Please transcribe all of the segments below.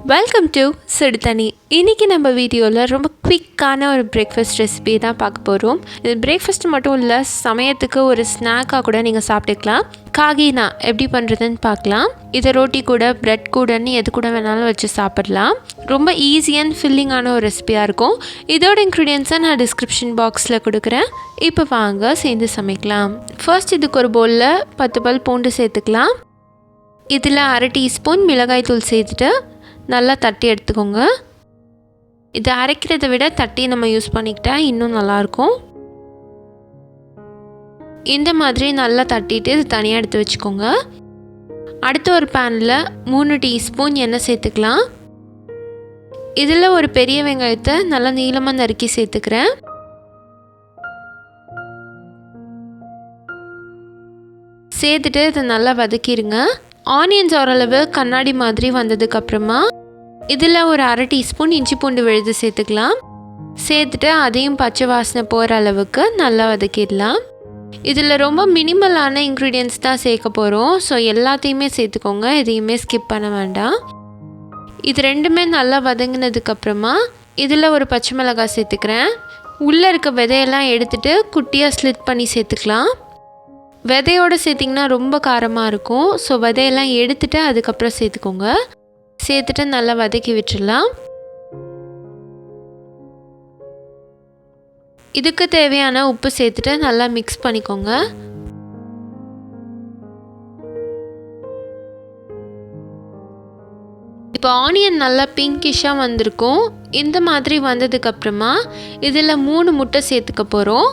Welcome to Suduthanni. இன்றைக்கி நம்ம வீடியோவில் ரொம்ப குவிக்கான ஒரு பிரேக்ஃபாஸ்ட் ரெசிபி தான் பார்க்க போகிறோம். இது பிரேக்ஃபாஸ்ட் மட்டும் இல்லை, சமயத்துக்கு ஒரு ஸ்நாக்காக கூட நீங்கள் சாப்பிட்டுக்கலாம். காகினா எப்படி பண்ணுறதுன்னு பார்க்கலாம். இதை ரோட்டி கூட பிரெட் கூடன்னு எது கூட வேணாலும் வச்சு சாப்பிடலாம். ரொம்ப ஈஸி அண்ட் ஃபில்லிங்கான ஒரு ரெசிபியாக இருக்கும். இதோட இன்க்ரீடியன்ஸை நான் டிஸ்கிரிப்ஷன் பாக்ஸில் கொடுக்குறேன். இப்போ வாங்க சேர்ந்து சமைக்கலாம். ஃபர்ஸ்ட் இதுக்கு ஒரு பவுலில் 10 பல் பூண்டு சேர்த்துக்கலாம். இதில் 1/2 டீஸ்பூன் மிளகாய் தூள் சேர்த்துட்டு நல்லா தட்டி எடுத்துக்கோங்க. இதை அரைக்கிறத விட தட்டி நம்ம யூஸ் பண்ணிக்கிட்டா இன்னும் நல்லாயிருக்கும். இந்த மாதிரி நல்லா தட்டிட்டு இது தனியாக எடுத்து வச்சுக்கோங்க. அடுத்து ஒரு பேனில் 3 டீஸ்பூன் எண்ணெய் சேர்த்துக்கலாம். இதில் ஒரு பெரிய வெங்காயத்தை நல்லா நீளமாக நறுக்கி சேர்த்துக்கிறேன். சேர்த்துட்டு இதை நல்லா வதக்கிடுங்க. ஆனியன்ஸ் ஓரளவு கண்ணாடி மாதிரி வந்ததுக்கப்புறமா இதில் ஒரு 1/2 டீஸ்பூன் இஞ்சி பூண்டு விழுது சேர்த்துக்கலாம். சேர்த்துட்டு அதையும் பச்சை வாசனை போகிற அளவுக்கு நல்லா வதக்கிடலாம். இதில் ரொம்ப மினிமலான இன்க்ரீடியன்ஸ் தான் சேர்க்க போகிறோம். ஸோ எல்லாத்தையுமே சேர்த்துக்கோங்க, எதையுமே ஸ்கிப் பண்ண வேண்டாம். இது ரெண்டுமே நல்லா வதங்கினதுக்கப்புறமா இதில் ஒரு பச்சை மிளகாய் சேர்த்துக்கிறேன். உள்ளே இருக்க விதையெல்லாம் எடுத்துகிட்டு குட்டியாக ஸ்லிட் பண்ணி சேர்த்துக்கலாம். விதையோடு சேர்த்திங்கன்னா ரொம்ப காரமாக இருக்கும். ஸோ விதையெல்லாம் எடுத்துகிட்டு அதுக்கப்புறம் சேர்த்துக்கோங்க. சேர்த்துட்டு நல்லா வதக்கி விட்டுடலாம். இதுக்கு தேவையான உப்பு சேர்த்துட்டு நல்லா மிக்ஸ் பண்ணிக்கோங்க. இப்போ ஆனியன் நல்லா பிங்கிஷாக வந்திருக்கும். இந்த மாதிரி வந்ததுக்கப்புறமா இதில் 3 முட்டை சேர்த்துக்க போகிறோம்.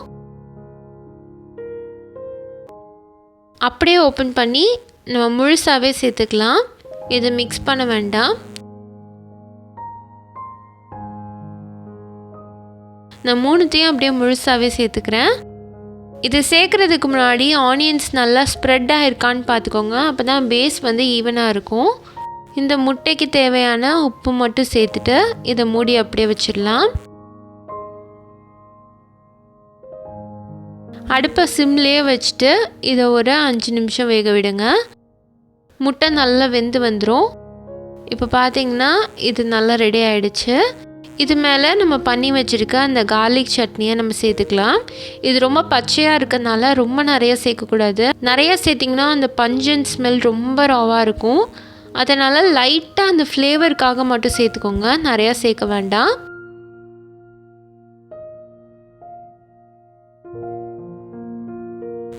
அப்படியே ஓப்பன் பண்ணி நம்ம முழுசாகவே சேர்த்துக்கலாம். இதை மிக்ஸ் பண்ண வேண்டாம். நான் 3த்தையும் அப்படியே முழுசாகவே சேர்த்துக்கிறேன். இதை சேர்க்குறதுக்கு முன்னாடி ஆனியன்ஸ் நல்லா ஸ்ப்ரெட் ஆகிருக்கான்னு பார்த்துக்கோங்க. அப்போ தான் பேஸ் வந்து ஈவனாக இருக்கும். இந்த முட்டைக்கு தேவையான உப்பு மட்டும் சேர்த்துட்டு இதை மூடி அப்படியே வச்சிடலாம். அடுப்பை சிம்லேயே வச்சுட்டு இதை ஒரு 5 நிமிஷம் வேக விடுங்க. முட்டை நல்லா வெந்து வந்துடும். இப்போ பார்த்தீங்கன்னா இது நல்லா ரெடி ஆகிடுச்சு. இது மேலே நம்ம பண்ணி வச்சுருக்க அந்த கார்லிக் சட்னியை நம்ம சேர்த்துக்கலாம். இது ரொம்ப பச்சையாக இருக்கனால ரொம்ப நிறைய சேர்க்கக்கூடாது. நிறைய சேர்த்திங்கன்னா அந்த பஞ்சன் ஸ்மெல் ரொம்ப ராவாக இருக்கும். அதனால் லைட்டாக அந்த ஃப்ளேவருக்காக மட்டும் சேர்த்துக்கோங்க, நிறையா சேர்க்க வேண்டாம்.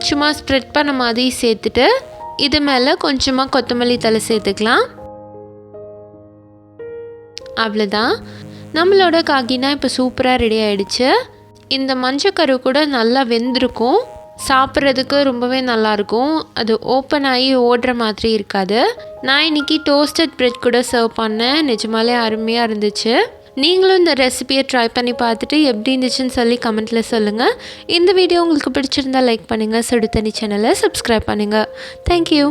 சும்மா ஸ்ப்ரெட் பண்ண மாதிரி சேர்த்துட்டு இது மேலே கொஞ்சமாக கொத்தமல்லி தழை சேர்த்துக்கலாம். அவ்வளோதான், நம்மளோட காகினா இப்போ சூப்பராக ரெடி ஆகிடுச்சு. இந்த மஞ்சக்கரு கூட நல்லா வெந்திருக்கும். சாப்பிட்றதுக்கு ரொம்பவே நல்லாயிருக்கும். அது ஓப்பன் ஆகி ஓடுற மாதிரி இருக்காது. நான் இன்றைக்கி டோஸ்டட் ப்ரெட் கூட சர்வ் பண்ணேன். நிஜமாலே அருமையாக இருந்துச்சு. நீங்களும் இந்த ரெசிபியை ட்ரை பண்ணி பார்த்துட்டு எப்படி இருந்துச்சுன்னு சொல்லி கமெண்ட்டில் சொல்லுங்கள். இந்த வீடியோ உங்களுக்கு பிடிச்சிருந்தால் லைக் பண்ணுங்கள். சுடுதண்ணி சேனலை சப்ஸ்கிரைப் பண்ணுங்கள். தேங்க்யூ.